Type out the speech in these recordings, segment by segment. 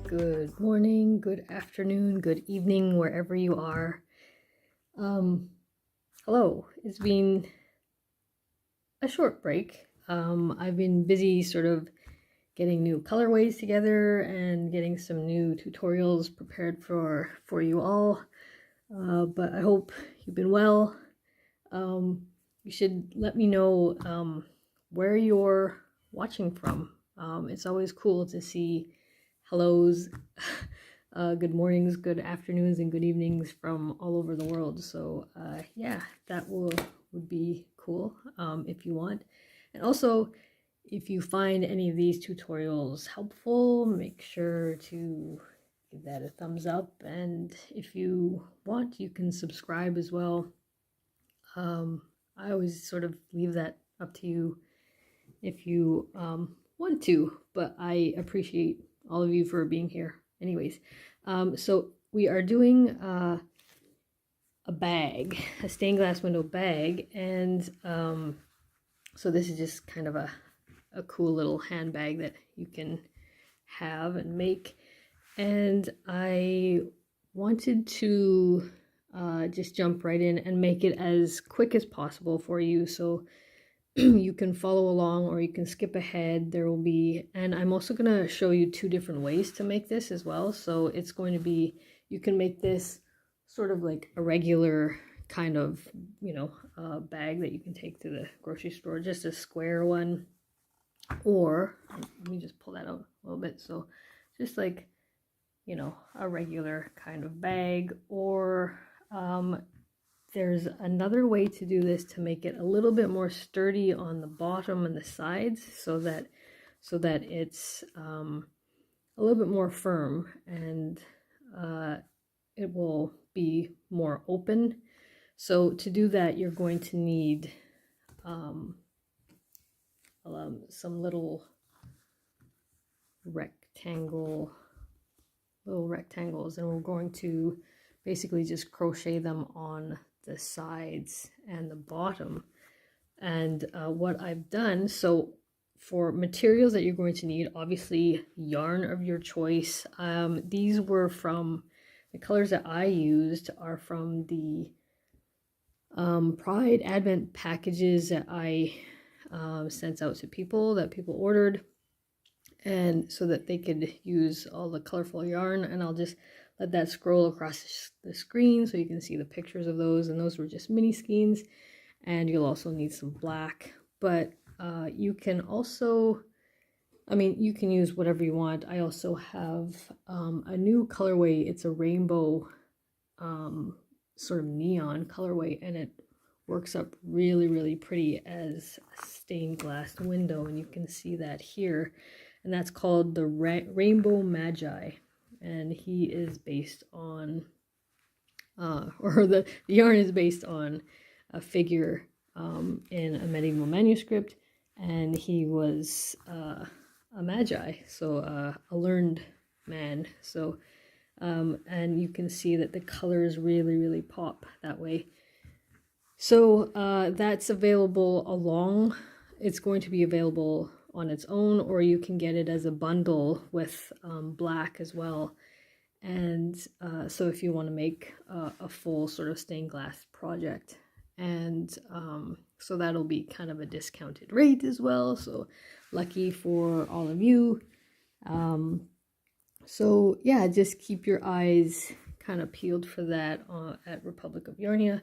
Good morning, good afternoon, good evening, wherever you are. Hello. It's been a short break. I've been busy sort of getting new colorways together and getting some new tutorials prepared for you all. But I hope you've been well. You should let me know where you're watching from. It's always cool to see hellos, good mornings, good afternoons, and good evenings from all over the world. So yeah, that would be cool if you want. And also, if you find any of these tutorials helpful, make sure to give that a thumbs up. And if you want, you can subscribe as well. I always sort of leave that up to you if you want to, but I appreciate all of you for being here. Anyways, so we are doing a bag, a stained glass window bag, and so this is just kind of a cool little handbag that you can have and make. And I wanted to just jump right in and make it as quick as possible for you, so you can follow along or you can skip ahead. There will be, and I'm also going to show you two different ways to make this as well. So it's going to be, you can make this sort of like a regular kind of, bag that you can take to the grocery store, just a square one. Or, let me just pull that out a little bit. So just like, a regular kind of bag, or there's another way to do this to make it a little bit more sturdy on the bottom and the sides, so that it's a little bit more firm, and it will be more open. So to do that, you're going to need some little rectangles, and we're going to basically just crochet them on the sides and the bottom. And what I've done, so for materials that you're going to need, obviously yarn of your choice. These were from, the colors that I used are from the Pride Advent packages that I sent out to people, that people ordered, and so that they could use all the colorful yarn. And I'll just let that scroll across the screen so you can see the pictures of those. And those were just mini skeins, and you'll also need some black. But you can also, you can use whatever you want. I also have a new colorway. It's a rainbow sort of neon colorway, and it works up really, really pretty as a stained glass window, and you can see that here. And that's called the Rainbow Magi, and he is based on, or the yarn is based on a figure in a medieval manuscript, and he was a magi, so a learned man. So, and you can see that the colors really, really pop that way. So that's available along, it's going to be available on its own, or you can get it as a bundle with black as well. And so if you want to make a full sort of stained glass project, and so that'll be kind of a discounted rate as well, so lucky for all of you. So yeah, just keep your eyes kind of peeled for that at Republic of Yarnia.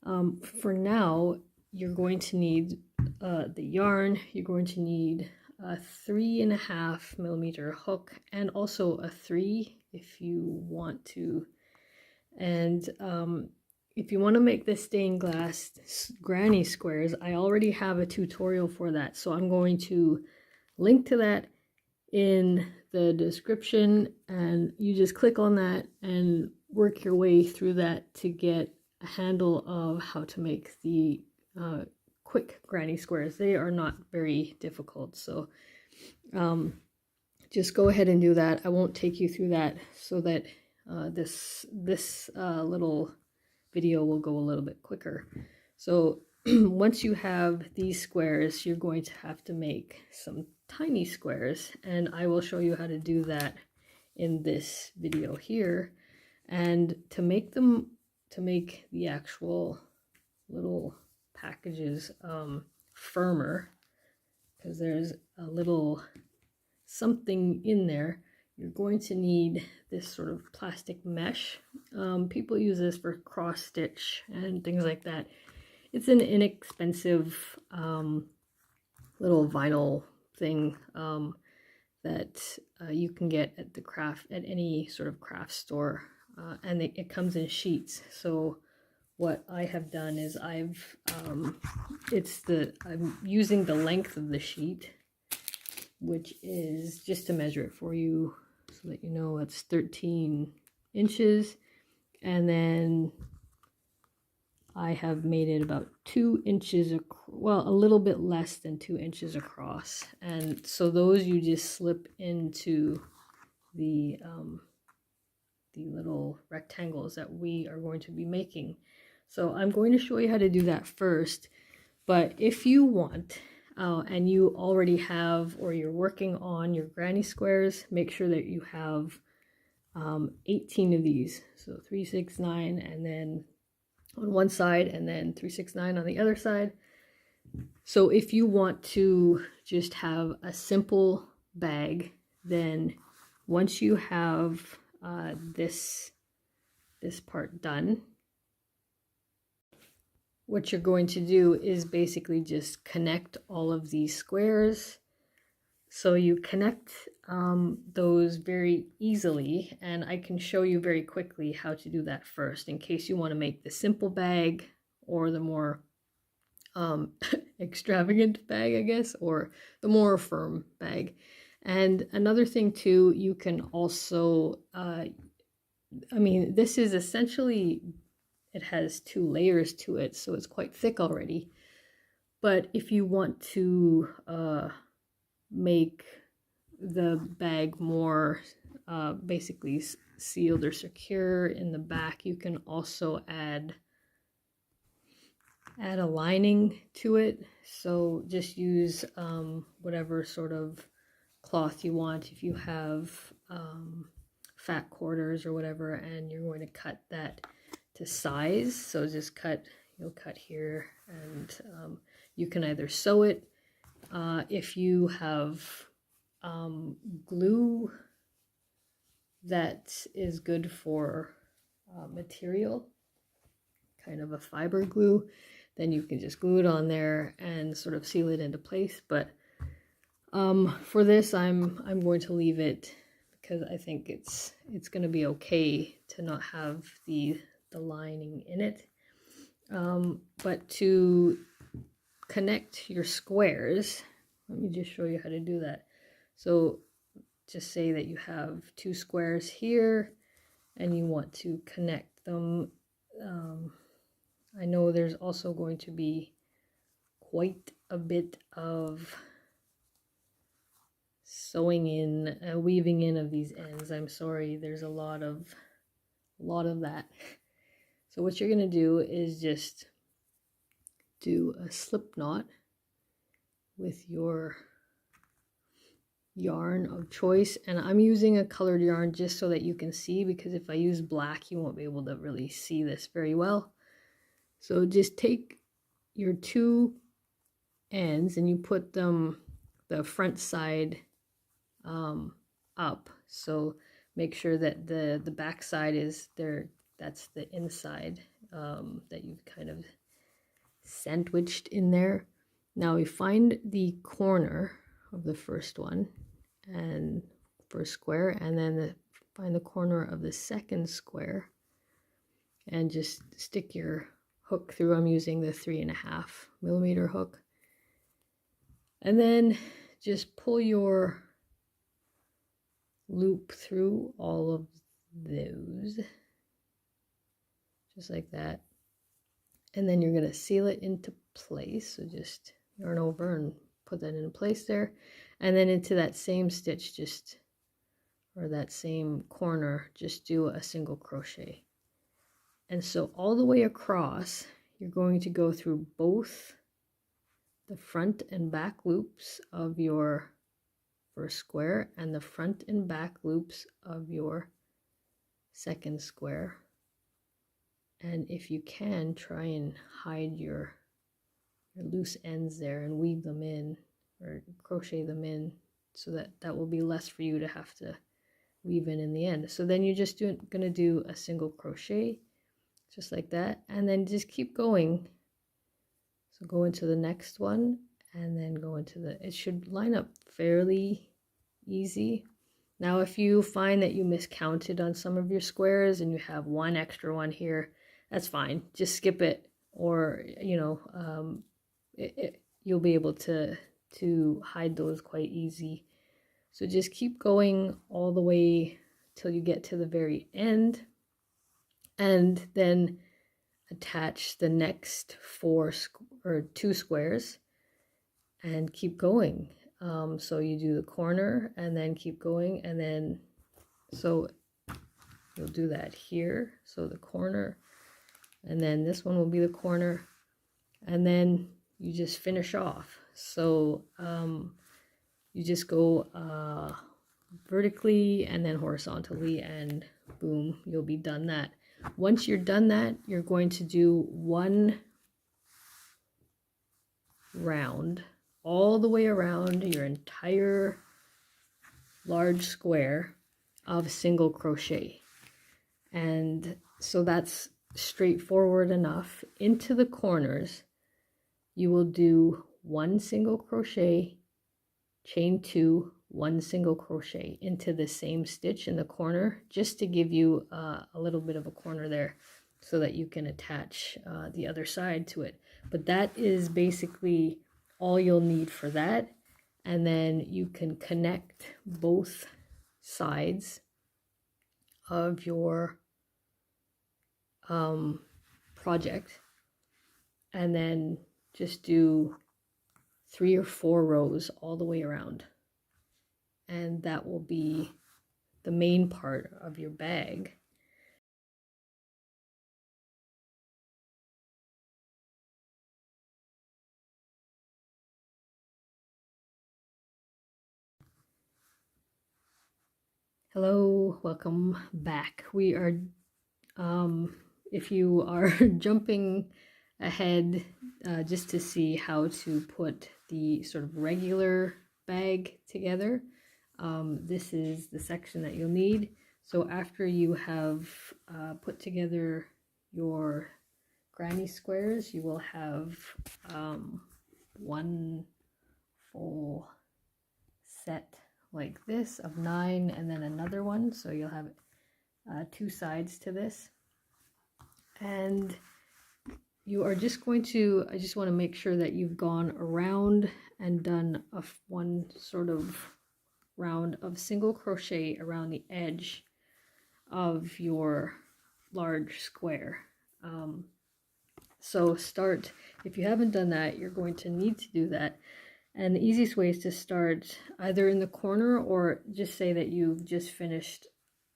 For now, you're going to need the yarn. You're going to need a 3.5 millimeter hook, and also a 3 if you want to. And if you want to make the stained glass granny squares, I already have a tutorial for that, so I'm going to link to that in the description, and you just click on that and work your way through that to get a handle of how to make the quick granny squares. They are not very difficult, so just go ahead and do that. I won't take you through that, so that this little video will go a little bit quicker. So once you have these squares, you're going to have to make some tiny squares, and I will show you how to do that in this video here. And to make the actual little packages firmer, because there's a little something in there, you're going to need this sort of plastic mesh. People use this for cross stitch and things like that. It's an inexpensive little vinyl thing that you can get at any sort of craft store, and it comes in sheets. So what I have done is I'm using the length of the sheet, which is, just to measure it for you so that you know, it's 13 inches, and then I have made it about 2 inches, well, a little bit less than 2 inches across. And so those you just slip into the little rectangles that we are going to be making. So I'm going to show you how to do that first. But if you want, and you already have, or you're working on your granny squares, make sure that you have 18 of these. So 3, 6, 9, and then on one side, and then 3, 6, 9 on the other side. So if you want to just have a simple bag, then once you have this part done, what you're going to do is basically just connect all of these squares. So you connect those very easily, and I can show you very quickly how to do that first, in case you want to make the simple bag or the more extravagant bag, I guess, or the more firm bag. And another thing too, you can also, I mean, this is essentially, it has 2 layers to it, so it's quite thick already. But if you want to make the bag more basically sealed or secure in the back, you can also add a lining to it. So just use whatever sort of cloth you want. If you have fat quarters or whatever, and you're going to cut that to size, so just you'll cut here, and you can either sew it. If you have glue that is good for material, kind of a fiber glue, then you can just glue it on there and sort of seal it into place. But for this, I'm going to leave it, because I think it's going to be okay to not have the lining in it. But to connect your squares, let me just show you how to do that. So just say that you have 2 squares here and you want to connect them. I know there's also going to be quite a bit of sewing in, weaving in of these ends. I'm sorry, there's a lot of that. So what you're going to do is just do a slip knot with your yarn of choice, and I'm using a colored yarn just so that you can see, because if I use black you won't be able to really see this very well. So just take your 2 ends and you put them the front side up, so make sure that the back side is there, that's the inside that you've kind of sandwiched in there. Now we find the corner of the first one and first square, and then find the corner of the second square, and just stick your hook through. I'm using the 3.5 millimeter hook, and then just pull your loop through all of those, just like that, and then you're going to seal it into place. So just yarn over and put that in place there, and then into that same stitch, or that same corner, just do a single crochet. And so all the way across, you're going to go through both the front and back loops of your first square and the front and back loops of your second square. And if you can, try and hide your loose ends there and weave them in or crochet them in, so that that will be less for you to have to weave in the end. So then you're just gonna do a single crochet just like that, and then just keep going. So go into the next one and then go into the, it should line up fairly easy. Now if you find that you miscounted on some of your squares and you have one extra one here, that's fine, just skip it, or you know, you'll be able to hide those quite easy. So just keep going all the way till you get to the very end, and then attach the next two squares and keep going. So you do the corner and then keep going, and then so you'll do that here, so the corner, and then this one will be the corner, and then you just finish off. So you just go vertically and then horizontally, and boom, you'll be done that. Once you're done that, you're going to do one round all the way around your entire large square of single crochet. And so that's straightforward enough. Into the corners, you will do one single crochet, chain two, one single crochet into the same stitch in the corner, just to give you a little bit of a corner there so that you can attach the other side to it. But that is basically all you'll need for that. And then you can connect both sides of your project, and then just do 3 or 4 rows all the way around, and that will be the main part of your bag. Hello, welcome back. We are if you are jumping ahead just to see how to put the sort of regular bag together, this is the section that you'll need. So after you have put together your granny squares, you will have one full set like this of 9, and then another one, so you'll have 2 sides to this. And you are just going to, I just want to make sure that you've gone around and done one sort of round of single crochet around the edge of your large square. So start, if you haven't done that, you're going to need to do that. And the easiest way is to start either in the corner, or just say that you've just finished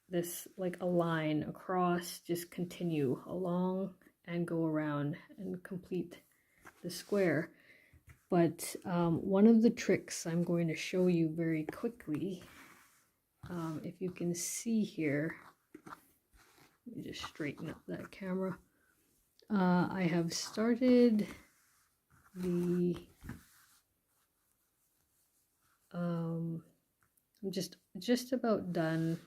this, like a line across, just continue along and go around and complete the square. But one of the tricks I'm going to show you very quickly, if you can see here, let me just straighten up that camera. I have started the I'm just about done.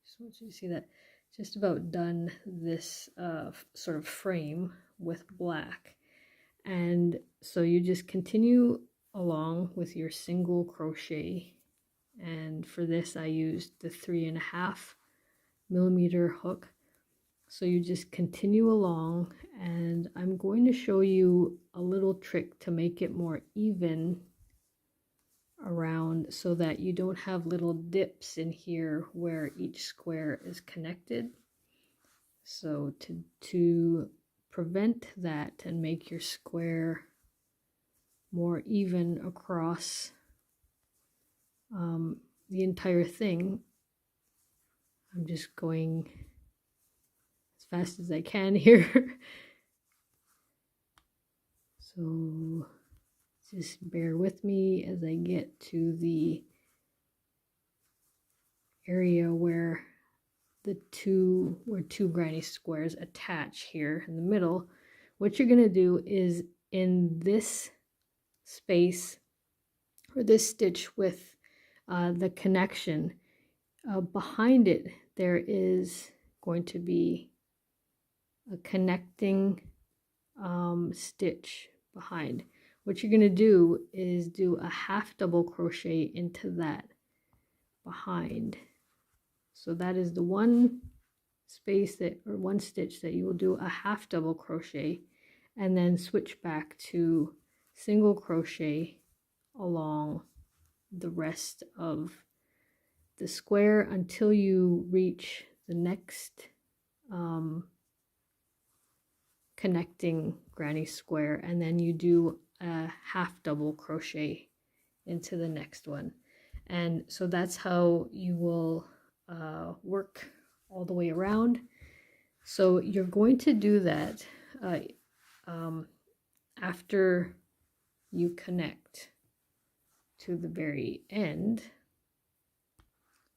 Just want you to see that, just about done this sort of frame with black. And so you just continue along with your single crochet, and for this I used the 3.5mm hook. So you just continue along, and I'm going to show you a little trick to make it more even around, so that you don't have little dips in here where each square is connected. So to prevent that and make your square more even across the entire thing, I'm just going as fast as I can here. So just bear with me as I get to the area where two granny squares attach here in the middle, what you're going to do is in this space or this stitch with the connection behind it, there is going to be a connecting stitch behind. What you're going to do is do a half double crochet into that behind. So that is the one space that, or one stitch that you will do a half double crochet, and then switch back to single crochet along the rest of the square until you reach the next connecting granny square, and then you do a half double crochet into the next one. And so that's how you will work all the way around. So you're going to do that after you connect to the very end.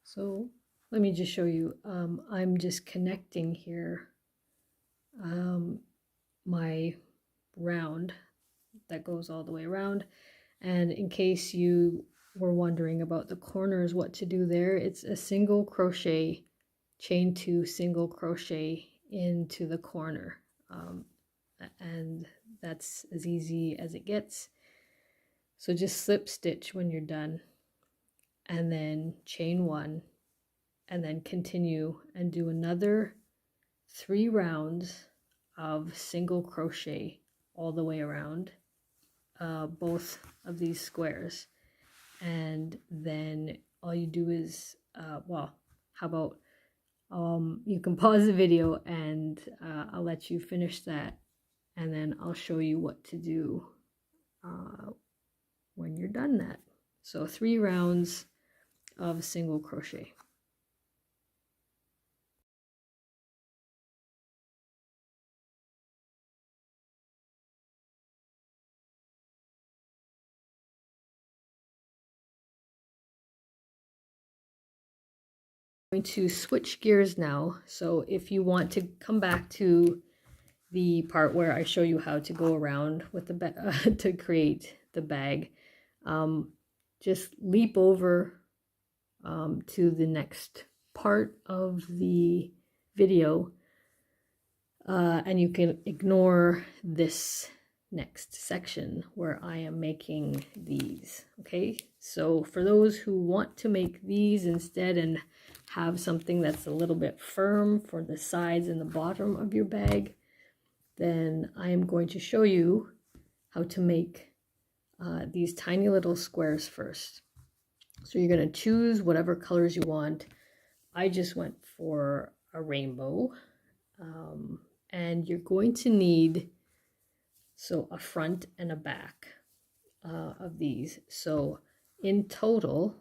So let me just show you. I'm just connecting here my round that goes all the way around. And in case you were wondering about the corners, what to do there, it's a single crochet, chain 2, single crochet into the corner, and that's as easy as it gets. So just slip stitch when you're done, and then chain 1, and then continue and do another 3 rounds of single crochet all the way around both of these squares. And then all you do is well, how about you can pause the video and I'll let you finish that, and then I'll show you what to do when you're done that. So 3 rounds of single crochet. Going to switch gears now. So if you want to come back to the part where I show you how to go around with the to create the bag, just leap over to the next part of the video, and you can ignore this next section where I am making these. Okay, so for those who want to make these instead and have something that's a little bit firm for the sides and the bottom of your bag, then I am going to show you how to make these tiny little squares first. So you're going to choose whatever colors you want. I just went for a rainbow, and you're going to need a front and a back of these. So in total,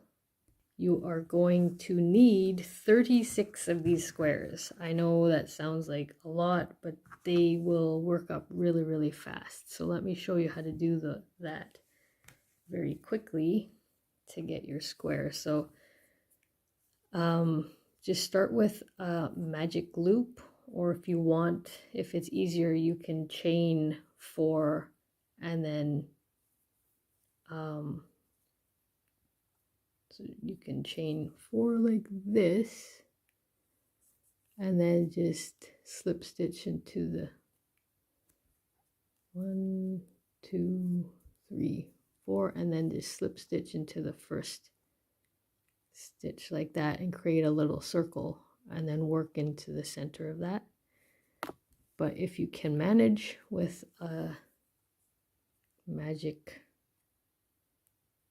you are going to need 36 of these squares. I know that sounds like a lot, but they will work up really, really fast. So let me show you how to do that very quickly to get your square. So just start with a magic loop, or if you want, if it's easier, you can chain 4 and then so you can chain 4 like this, and then just slip stitch into the 1, 2, 3, 4, and then just slip stitch into the first stitch like that and create a little circle, and then work into the center of that. But if you can manage with a magic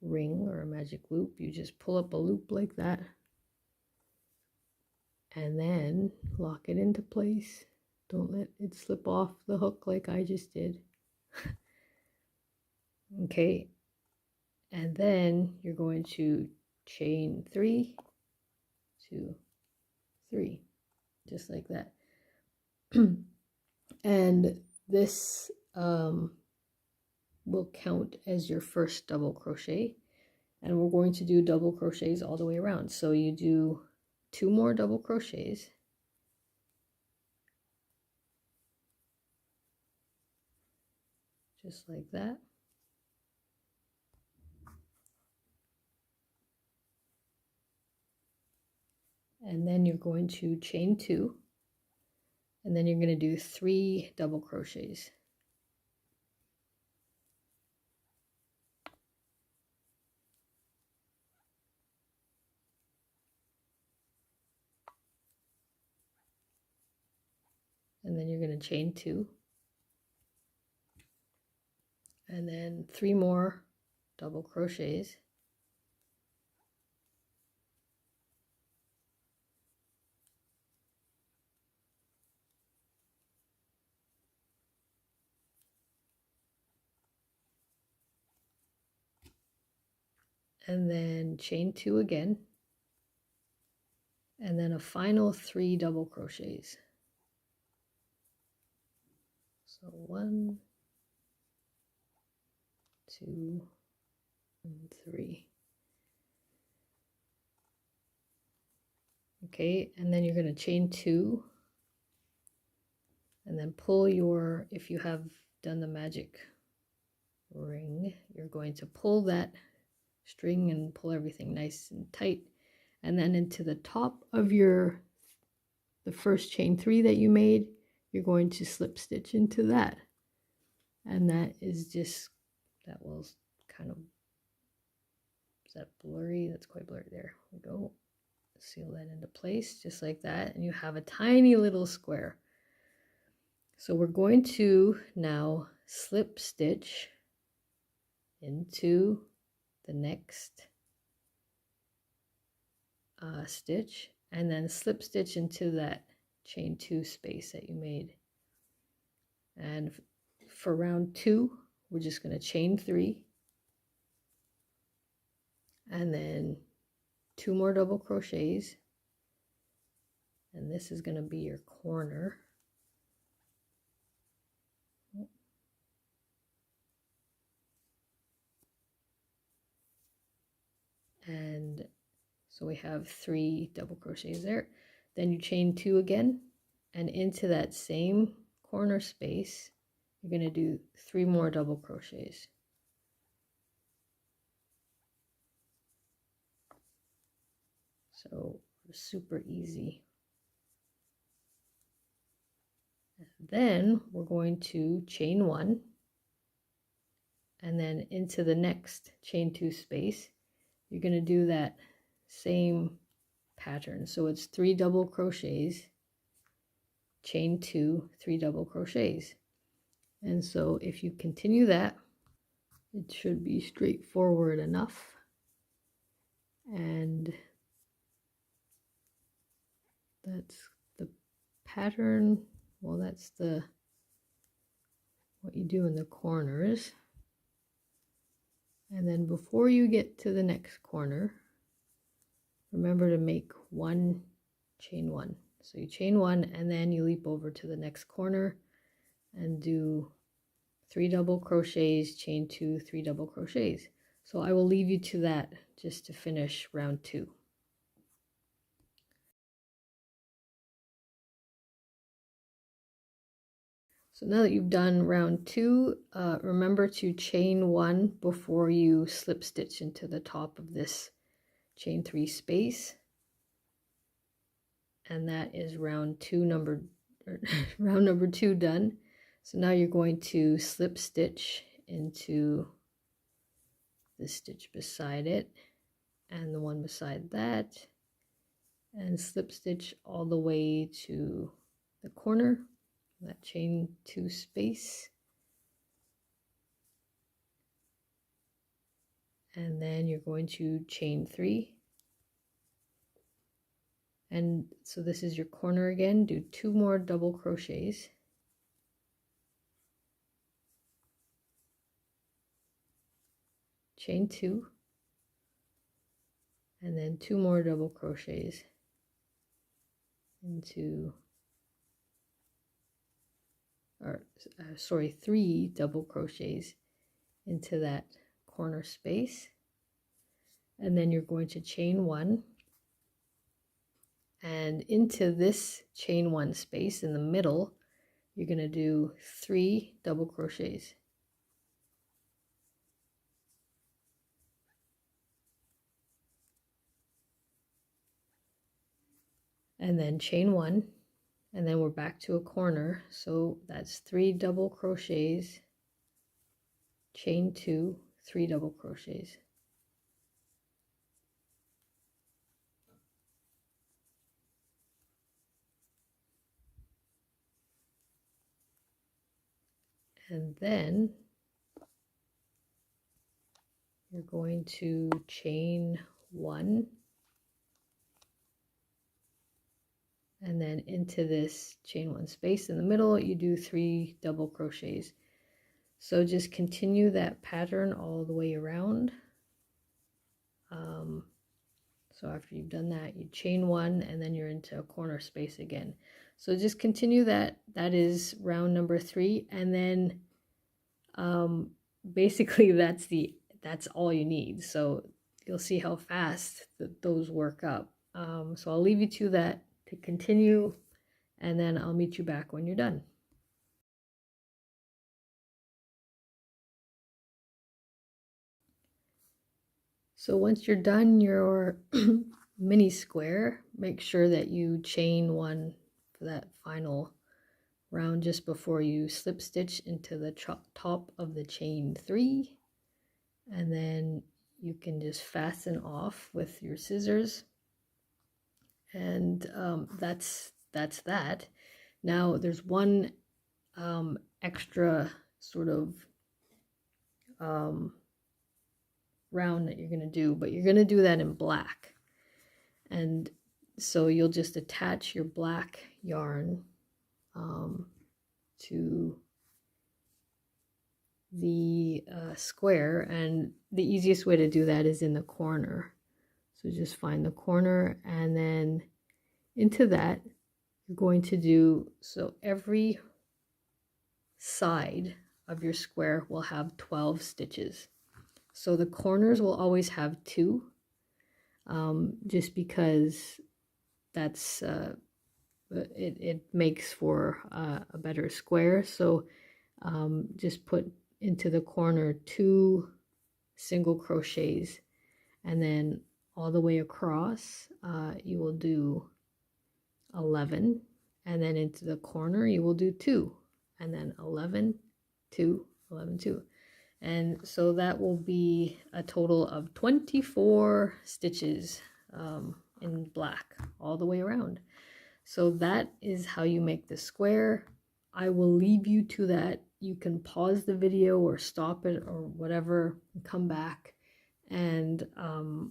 ring or a magic loop, you just pull up a loop like that and then lock it into place. Don't let it slip off the hook like I just did. Okay, and then you're going to chain 3, 2, 3, just like that. And this will count as your first double crochet, and we're going to do double crochets all the way around. So you do 2 more double crochets, just like that. And then you're going to chain 2, and then you're going to do 3 double crochets. And then you're going to chain 2, and then 3 more double crochets. And then chain 2 again, and then a final 3 double crochets. So 1, 2, and 3. Okay, and then you're going to chain 2, and then pull your, if you have done the magic ring, you're going to pull that string and pull everything nice and tight, and then into the top of the first chain 3 that you made, you're going to slip stitch into that. And that is just, that will kind of, is that blurry? That's quite blurry. There we go. Seal that into place just like that, and you have a tiny little square. So we're going to now slip stitch into the next stitch, and then slip stitch into that chain 2 space that you made. And for round 2, we're just going to chain 3, and then 2 more double crochets, and this is going to be your corner. And so we have 3 double crochets there. Then you chain 2 again, and into that same corner space, you're going to do 3 more double crochets. So super easy. And then we're going to chain 1, and then into the next chain 2 space, you're going to do that same pattern. So it's 3 double crochets, chain 2, 3 double crochets. And so if you continue that, it should be straightforward enough. And that's the pattern. Well, that's what you do in the corners. And then before you get to the next corner, remember to make 1 chain 1. So you chain 1, and then you leap over to the next corner and do 3 double crochets, chain 2, 3 double crochets. So I will leave you to that just to finish round 2. So now that you've done round 2, remember to chain 1 before you slip stitch into the top of this chain 3 space. And that is round 2 round number 2 done. So now you're going to slip stitch into the stitch beside it and the one beside that, and slip stitch all the way to the corner, that chain 2 space. And then you're going to chain 3. And so this is your corner again. Do 2 more double crochets. Chain 2. And then 2 more double crochets into, or sorry, 3 double crochets into that corner space. And then you're going to chain 1, and into this chain 1 space in the middle, you're going to do 3 double crochets. And then chain 1, and then we're back to a corner, so that's 3 double crochets, chain 2, 3 double crochets. And then you're going to chain 1, and then into this chain 1 space in the middle, you do 3 double crochets. So just continue that pattern all the way around. So after you've done that, you chain 1, and then you're into a corner space again. So just continue that. That is round number 3, and then basically that's all you need. So you'll see how fast those work up. So I'll leave you to that to continue, and then I'll meet you back when you're done. So once you're done your mini square, make sure that you chain 1 for that final round just before you slip stitch into the top of the chain 3, and then you can just fasten off with your scissors, and that's that. Now there's one extra sort of round that you're going to do, but you're going to do that in black. And so you'll just attach your black yarn to the square, and the easiest way to do that is in the corner. So just find the corner, and then into that you're going to do, so every side of your square will have 12 stitches. So the corners will always have 2, just because that's it makes for a better square. So just put into the corner 2 single crochets, and then all the way across you will do 11, and then into the corner you will do 2, and then 11, 2, 11, 2. And so that will be a total of 24 stitches in black all the way around. So that is how you make the square. I will leave you to that. You can pause the video or stop it or whatever and come back, and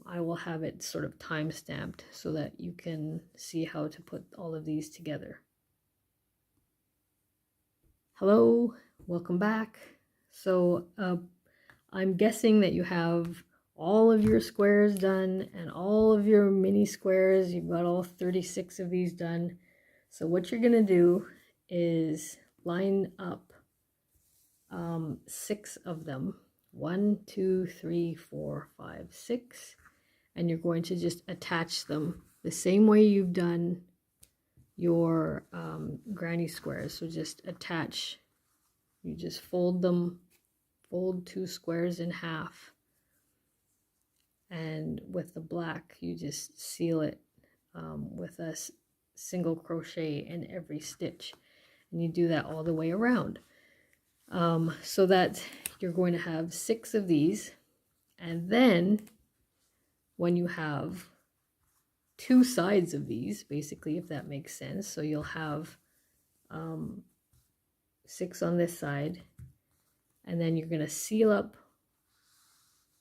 I will have it sort of time stamped so that you can see how to put all of these together. Hello, welcome back. So I'm guessing that you have all of your squares done and all of your mini squares. You've got all 36 of these done. So what you're going to do is line up 6 of them. 1, 2, 3, 4, 5, 6. And you're going to just attach them the same way you've done your granny squares. So just attach, you just fold them, fold 2 squares in half, and with the black you just seal it with a single crochet in every stitch, and you do that all the way around, so that you're going to have 6 of these. And then when you have 2 sides of these, basically, if that makes sense, so you'll have 6 on this side, and then you're going to seal up.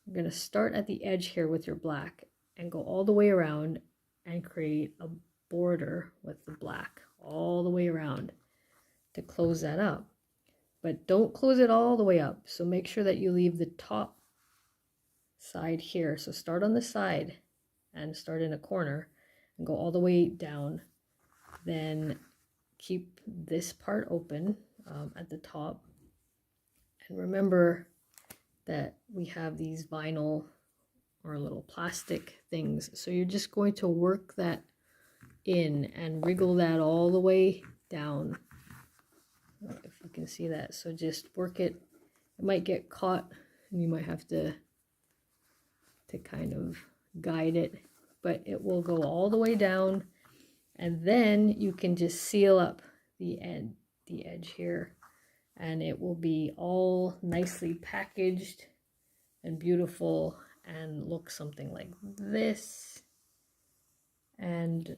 You're going to start at the edge here with your black and go all the way around and create a border with the black all the way around to close that up. But don't close it all the way up. So make sure that you leave the top side here. So start on the side and start in a corner and go all the way down. Then keep this part open at the top. And remember that we have these vinyl or little plastic things. So you're just going to work that in and wriggle that all the way down. If you can see that. So just work it. It might get caught and you might have to kind of guide it, but it will go all the way down, and then you can just seal up the edge here, and it will be all nicely packaged and beautiful and look something like this. And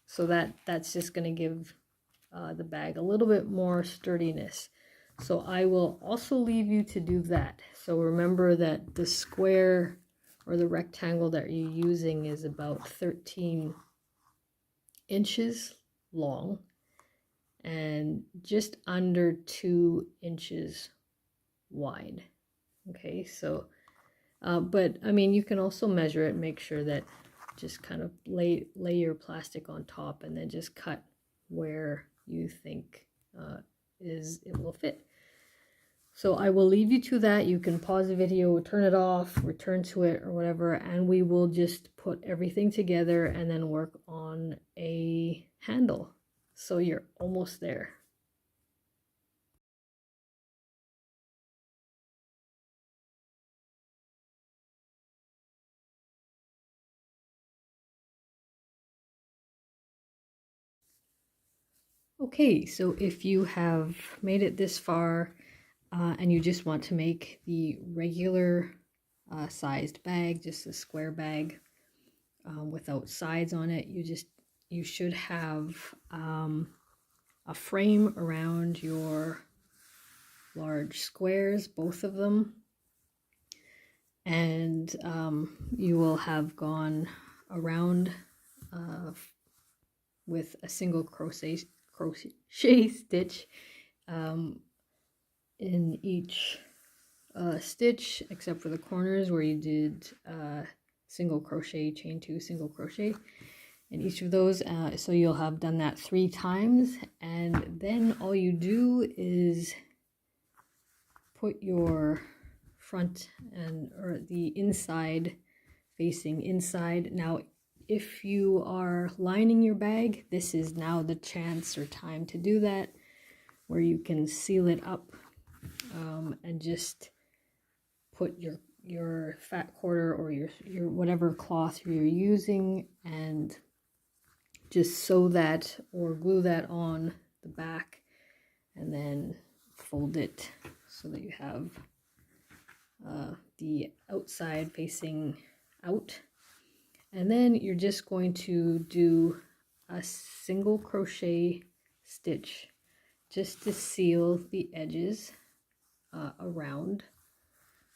so that's just going to give the bag a little bit more sturdiness. So I will also leave you to do that. So remember that the square or the rectangle that you're using is about 13 inches long and just under 2 inches wide. Okay, so but I mean, you can also measure it, make sure that just kind of lay your plastic on top and then just cut where you think it will fit. So I will leave you to that. You can pause the video, turn it off, return to it or whatever, and we will just put everything together and then work on a handle. So you're almost there. Okay, so if you have made it this far and you just want to make the regular sized bag, just a square bag without sides on it, you should have a frame around your large squares, both of them, and you will have gone around with a single crochet stitch in each stitch, except for the corners where you did single crochet, chain 2, single crochet in each of those. So you'll have done that 3 times, and then all you do is put your front or the inside facing inside. Now if you are lining your bag, this is now the chance or time to do that, where you can seal it up and just put your fat quarter or your whatever cloth you're using and just sew that or glue that on the back, and then fold it so that you have the outside facing out. And then you're just going to do a single crochet stitch just to seal the edges around,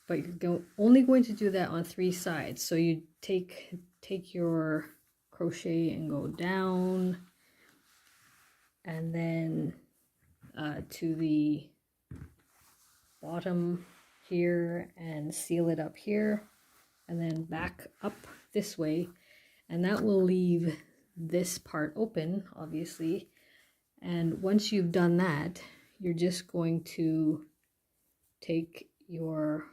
but you're only going to do that on 3 sides. So you take your crochet and go down, and then to the bottom here and seal it up here, and then back up this way, and that will leave this part open, obviously. And once you've done that, you're just going to take your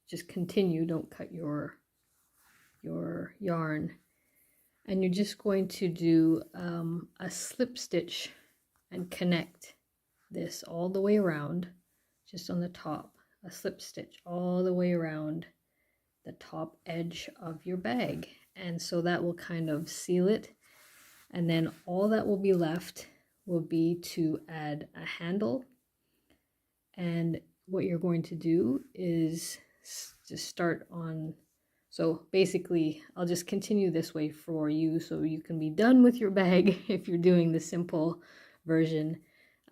just continue, don't cut your yarn, and you're just going to do a slip stitch and connect this all the way around, just on the top, a slip stitch all the way around the top edge of your bag. And so that will kind of seal it, and then all that will be left will be to add a handle. And what you're going to do is just start on, so basically I'll just continue this way for you so you can be done with your bag if you're doing the simple version.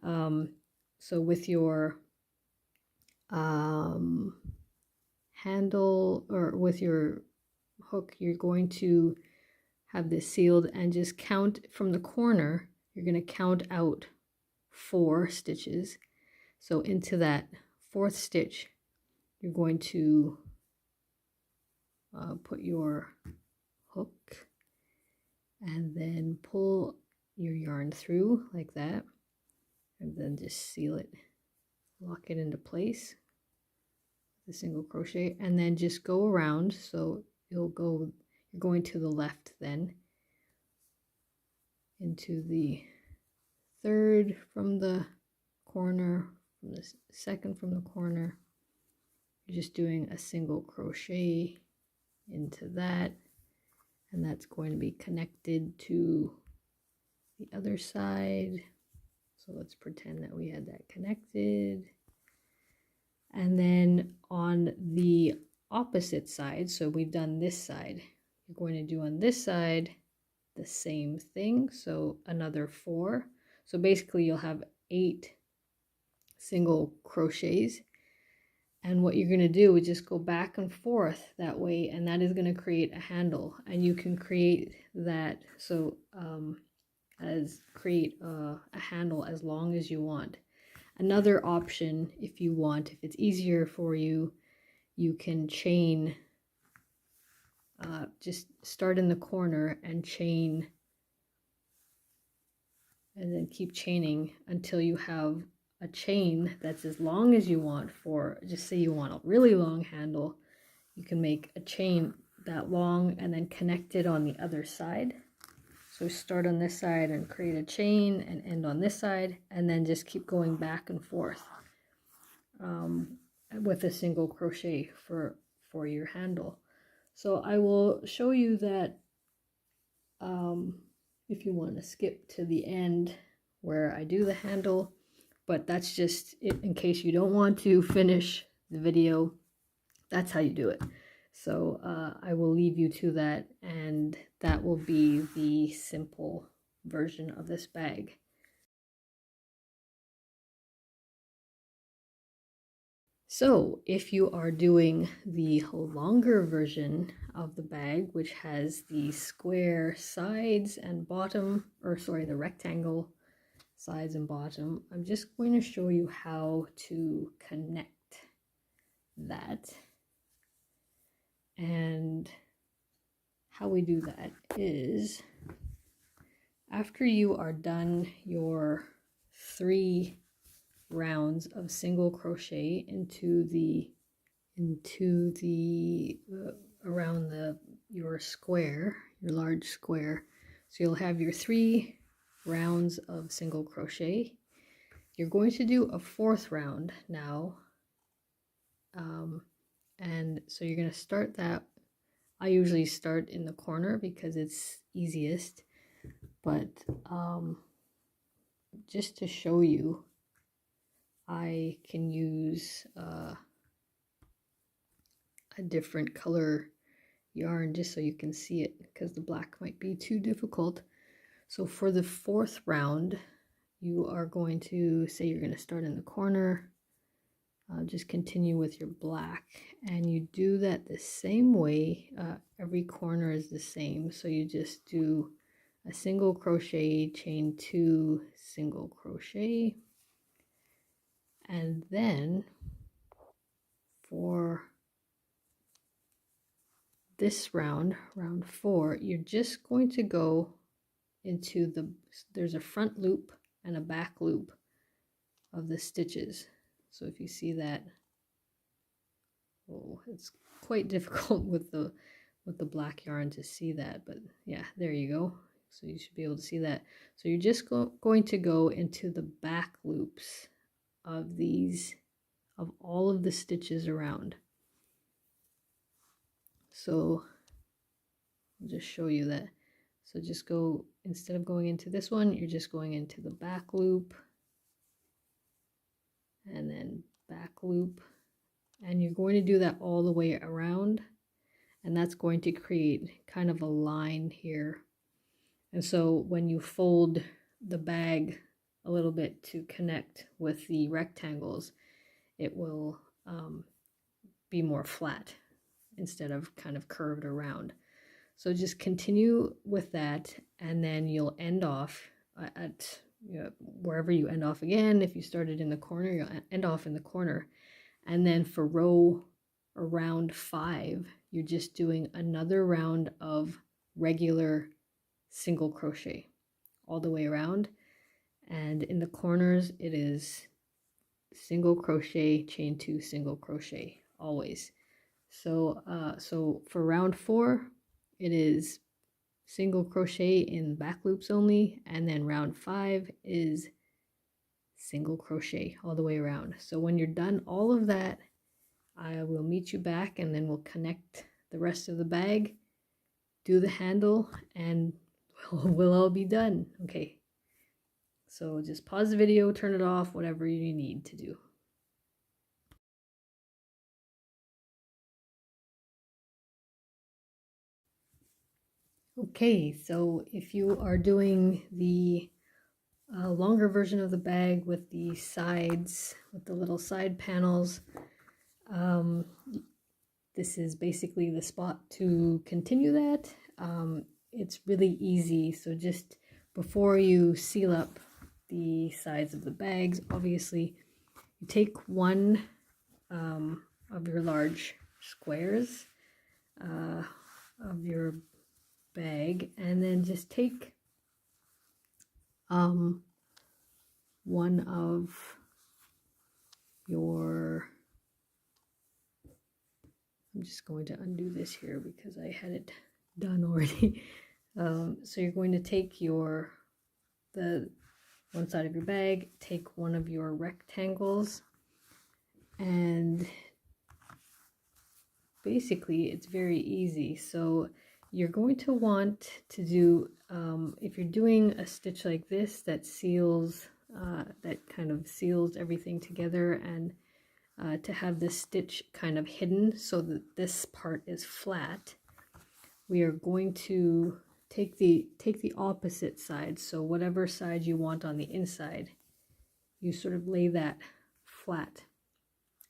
So with your handle or with your hook, you're going to have this sealed and just count from the corner. You're going to count out 4 stitches. So into that 4th stitch, you're going to put your hook and then pull your yarn through like that, and then just seal it, lock it into place with a single crochet, and then just go around. So you're going to the left then, into the third from the corner, from the second from the corner. You're just doing a single crochet into that, and that's going to be connected to the other side. So let's pretend that we had that connected. And then on the opposite side, so we've done this side, you're going to do on this side the same thing, so another 4. So basically you'll have 8 single crochets, and what you're going to do is just go back and forth that way, and that is going to create a handle. And you can create that, so create a handle as long as you want. Another option, if you want, if it's easier for you, you can chain, just start in the corner and chain, and then keep chaining until you have a chain that's as long as you want. For, just say you want a really long handle, you can make a chain that long and then connect it on the other side. So start on this side and create a chain and end on this side, and then just keep going back and forth with a single crochet for your handle. So I will show you that if you want to skip to the end where I do the handle, but that's just it in case you don't want to finish the video. That's how you do it. So I will leave you to that, and that will be the simple version of this bag. So if you are doing the longer version of the bag, which has the square sides and bottom, or sorry, the rectangle sides and bottom, I'm just going to show you how to connect that. And how we do that is, after you are done your 3 rounds of single crochet around your square, your large square, so you'll have your 3 rounds of single crochet. You're going to do a 4th round now, and so you're going to start that. I usually start in the corner because it's easiest, but just to show you, I can use a different color yarn just so you can see it, because the black might be too difficult. So for the 4th round, you are going to say you're going to start in the corner, just continue with your black, and you do that the same way. Every corner is the same, so you just do a single crochet, chain 2, single crochet, and then for this round 4, you're just going to go into there's a front loop and a back loop of the stitches. So if you see that, oh, it's quite difficult with the black yarn to see that, but yeah, there you go. So you should be able to see that. So you're just going to go into the back loops of all of the stitches around. So I'll just show you that. So just go, instead of going into this one, you're just going into the back loop, and then back loop, and you're going to do that all the way around, and that's going to create kind of a line here. And so when you fold the bag a little bit to connect with the rectangles, it will be more flat instead of kind of curved around. So just continue with that, and then you'll end off at wherever you end off again. If you started in the corner, you'll end off in the corner. And then for round 5, you're just doing another round of regular single crochet all the way around. And in the corners, it is single crochet, chain 2, single crochet, always. So for round 4, it is single crochet in back loops only, and then round 5 is single crochet all the way around. So when you're done all of that, I will meet you back, and then we'll connect the rest of the bag, do the handle, and we'll all be done. Okay, so just pause the video, turn it off, whatever you need to do. Okay, so if you are doing the longer version of the bag with the sides, with the little side panels, this is basically the spot to continue that. It's really easy, so just before you seal up the sides of the bags, obviously you take one of your large squares of your bag, and then just take one of your, I'm just going to undo this here because I had it done already. So you're going to take the one side of your bag, take one of your rectangles, and basically it's very easy. So you're going to want to do, if you're doing a stitch like this that seals, that kind of seals everything together, and to have this stitch kind of hidden so that this part is flat, we are going to take the opposite side. So whatever side you want on the inside, you sort of lay that flat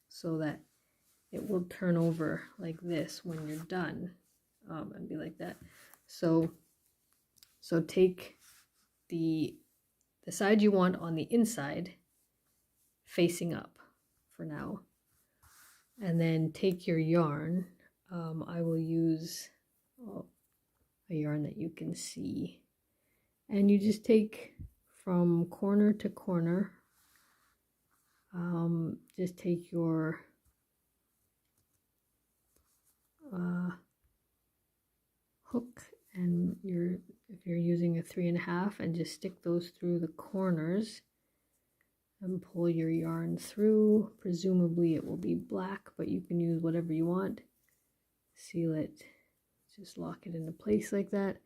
so that it will turn over like this when you're done, and be like that. So take the side you want on the inside facing up for now, and then take your yarn. I will use a yarn that you can see, and you just take from corner to corner, just take your hook, and if you're using a 3.5, and just stick those through the corners and pull your yarn through. Presumably it will be black, but you can use whatever you want. Seal it, just lock it into place like that,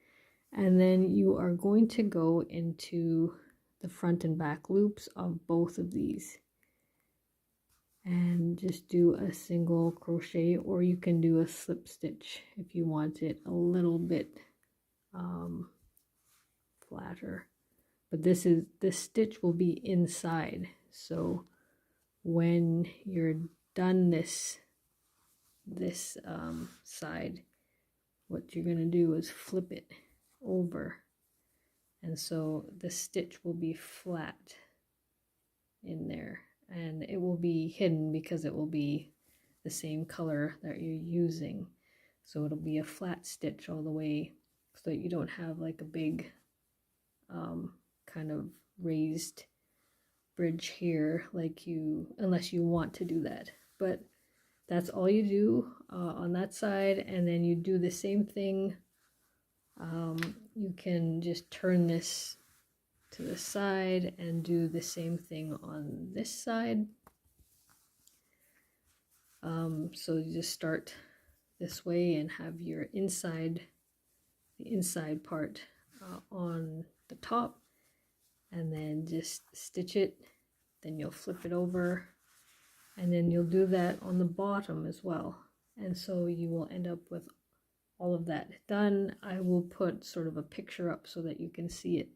and then you are going to go into the front and back loops of both of these and just do a single crochet, or you can do a slip stitch if you want it a little bit flatter. But this stitch will be inside, so when you're done this side, what you're going to do is flip it over, and so the stitch will be flat in there, and it will be hidden because it will be the same color that you're using. So it'll be a flat stitch all the way, so that you don't have like a big kind of raised bridge here, like unless you want to do that. But that's all you do on that side, and then you do the same thing. You can just turn this to the side and do the same thing on this side. So you just start this way and have your the inside part on the top, and then just stitch it, then you'll flip it over, and then you'll do that on the bottom as well, and so you will end up with all of that done. I will put sort of a picture up so that you can see it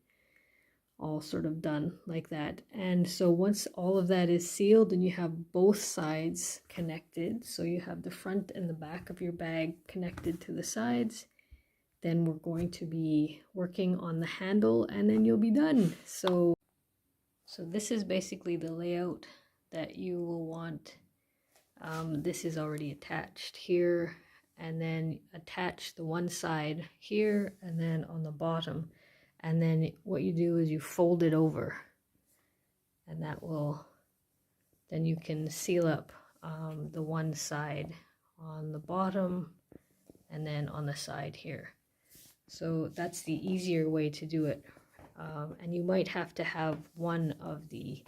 all sort of done like that. And so once all of that is sealed and you have both sides connected, so you have the front and the back of your bag connected to the sides, then we're going to be working on the handle, and then you'll be done. So this is basically the layout that you will want. This is already attached here, and then attach the one side here, and then on the bottom, and then what you do is you fold it over, and that will, then you can seal up the one side on the bottom, and then on the side here. So that's the easier way to do it. And you might have to have one of the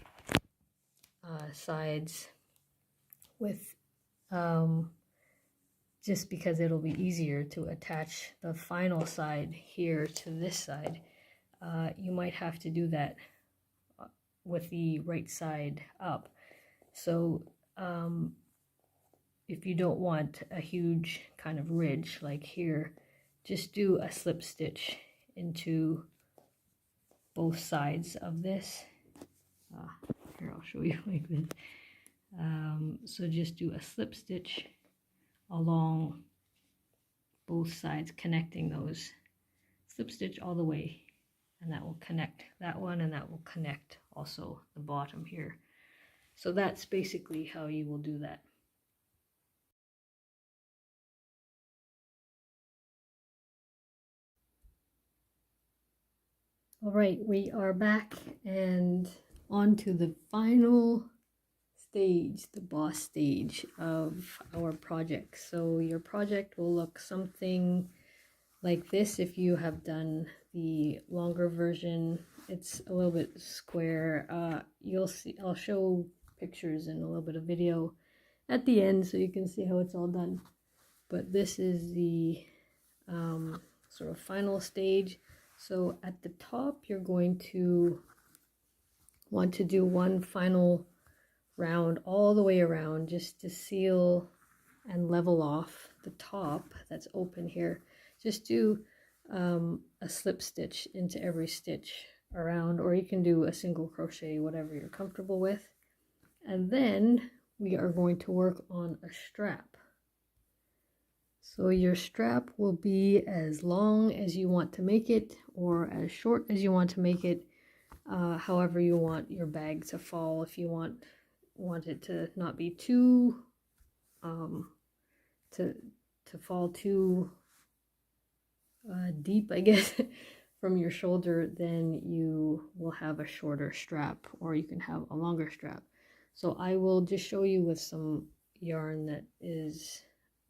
sides with just because it'll be easier to attach the final side here to this side. You might have to do that with the right side up. So if you don't want a huge kind of ridge like here, just do a slip stitch into both sides of this. Here, I'll show you like this. So just do a slip stitch along both sides, connecting those. Slip stitch all the way, and that will connect that one, and that will connect also the bottom here. So that's basically how you will do that. All right, we are back and on to the final stage, the boss stage of our project. So your project will look something like this. If you have done the longer version, it's a little bit square. You'll see, I'll show pictures and a little bit of video at the end so you can see how it's all done. But this is the sort of final stage. So at the top, you're going to want to do one final round all the way around, just to seal and level off the top that's open here. Just do a slip stitch into every stitch around, or you can do a single crochet, whatever you're comfortable with. And then we are going to work on a strap. So your strap will be as long as you want to make it, or as short as you want to make it, however you want your bag to fall. If you want it to not be too to fall too deep, I guess, from your shoulder, then you will have a shorter strap, or you can have a longer strap. So I will just show you with some yarn that is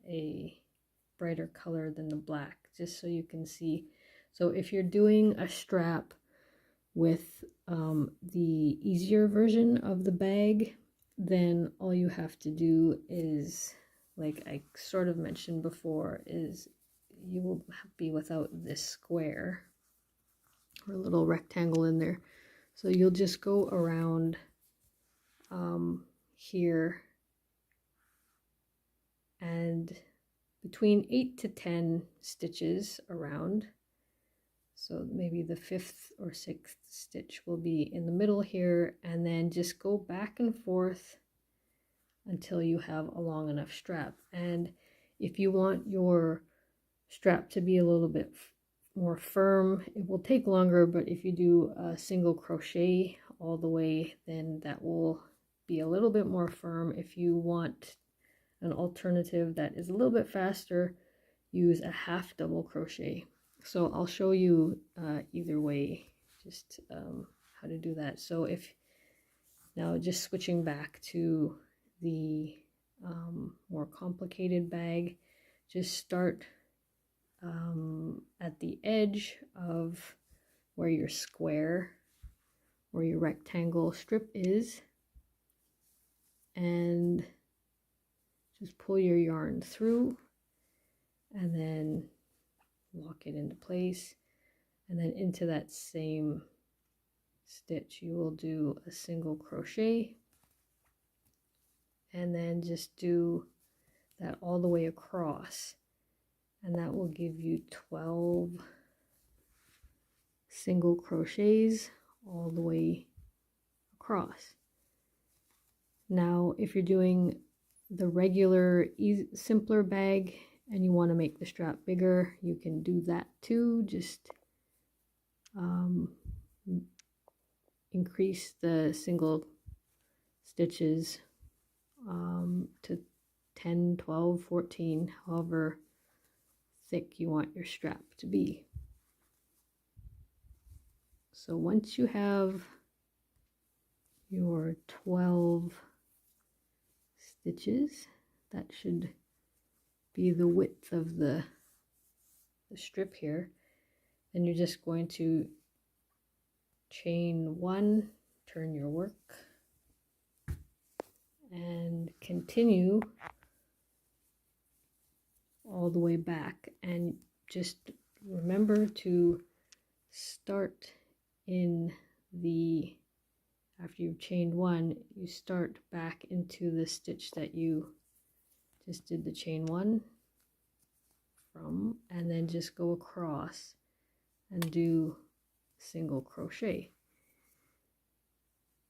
a brighter color than the black, just so you can see. So if you're doing a strap with the easier version of the bag, then all you have to do is, like I sort of mentioned before, is you will be without this square or little rectangle in there. So you'll just go around here, and between 8 to 10 stitches around. So maybe the 5th or 6th stitch will be in the middle here, and then just go back and forth until you have a long enough strap. And if you want your strap to be a little bit more firm, it will take longer, but if you do a single crochet all the way, then that will be a little bit more firm. If you want an alternative that is a little bit faster, use a half double crochet. So I'll show you either way, just how to do that. So if now just switching back to the more complicated bag, just start at the edge of where your square or your rectangle strip is, and just pull your yarn through, and then lock it into place, and then into that same stitch you will do a single crochet, and then just do that all the way across, and that will give you 12 single crochets all the way across. Now if you're doing the regular simpler bag and you want to make the strap bigger, you can do that too. Just increase the single stitches to 10, 12, 14, however thick you want your strap to be. So once you have your 12 stitches, that should be the width of the strip here. Then you're just going to chain 1, turn your work, and continue all the way back. And just remember to start in the, after you've chained 1, you start back into the stitch that you just did the chain 1 from, and then just go across and do single crochet.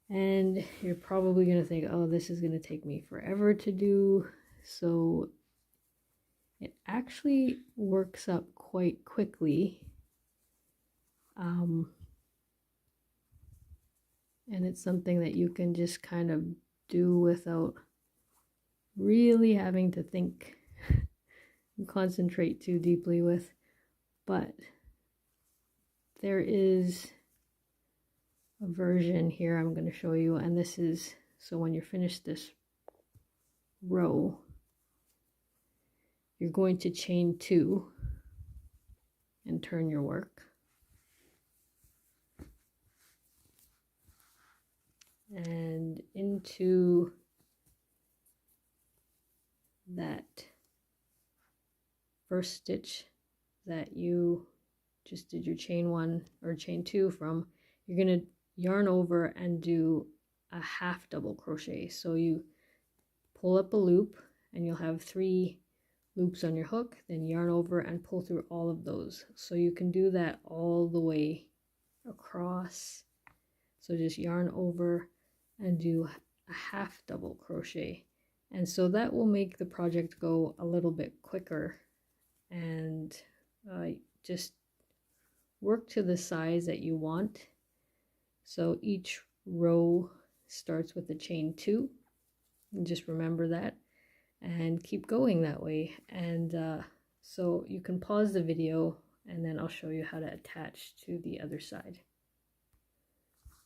And you're probably going to think, oh, this is going to take me forever to do. So it actually works up quite quickly. And it's something that you can just kind of do without really having to think and concentrate too deeply with. But there is a version here I'm going to show you, and this is, so when you're finished this row, you're going to chain 2 and turn your work. And into that first stitch that you just did your chain 1 or chain 2 from, you're going to yarn over and do a half double crochet. So you pull up a loop and you'll have 3 loops on your hook, then yarn over and pull through all of those. So you can do that all the way across. So just yarn over and do a half double crochet, and so that will make the project go a little bit quicker. And just work to the size that you want. So each row starts with a chain 2, and just remember that and keep going that way. And so you can pause the video and then I'll show you how to attach to the other side.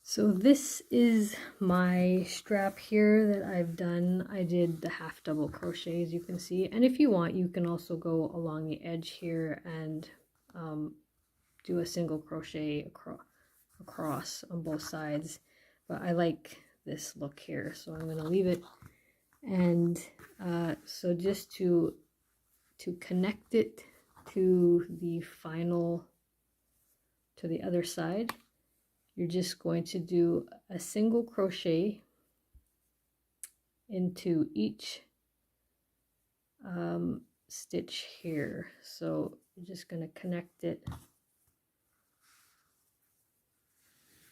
So this is my strap here that I've done. I did the half double crochet, as you can see, and if you want you can also go along the edge here and do a single crochet across on both sides, but I like this look here, so I'm going to leave it. And so just to connect it to the final, to the other side, you're just going to do a single crochet into each stitch here. So you're just going to connect it.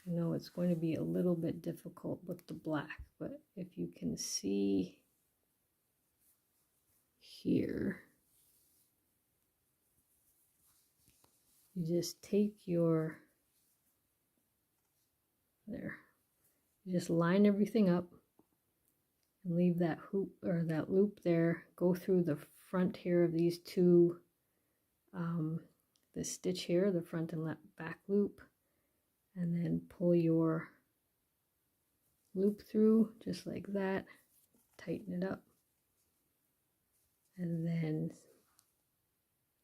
I know it's going to be a little bit difficult with the black, but if you can see here, you just take your, there, you just line everything up and leave that hoop or that loop there, go through the front here of these 2 this stitch here, the front and back loop, and then pull your loop through just like that, tighten it up, and then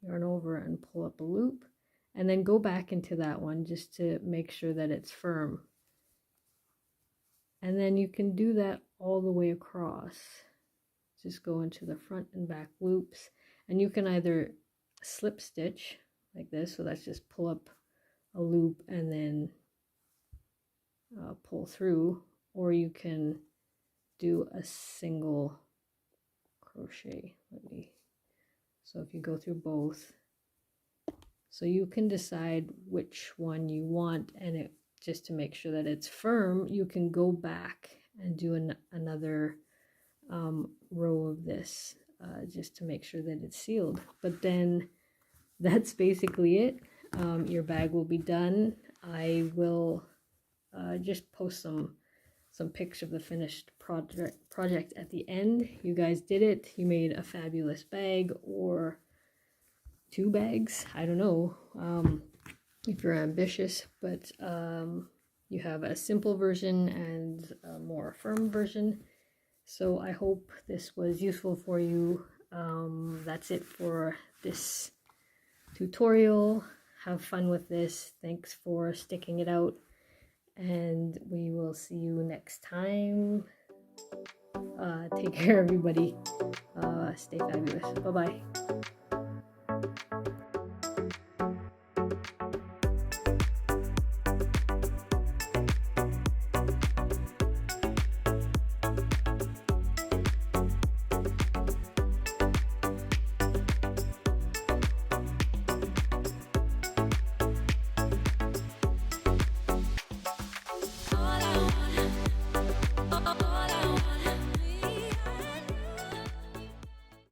yarn over and pull up a loop, and then go back into that one just to make sure that it's firm. And then you can do that all the way across. Just go into the front and back loops, and you can either slip stitch like this, so that's just pull up a loop and then pull through, or you can do a single crochet. So if you go through both, so you can decide which one you want, and it just to make sure that it's firm, you can go back and do another row of this just to make sure that it's sealed. But then that's basically it. Your bag will be done. I will just post some pics of the finished project at the end. You guys did it. You made a fabulous bag, or 2 bags, I don't know, if you're ambitious, but you have a simple version and a more firm version. So I hope this was useful for you. that's it for this tutorial. Have fun with this. Thanks for sticking it out, and we will see you next time. Take care, everybody. Stay fabulous. Bye-bye.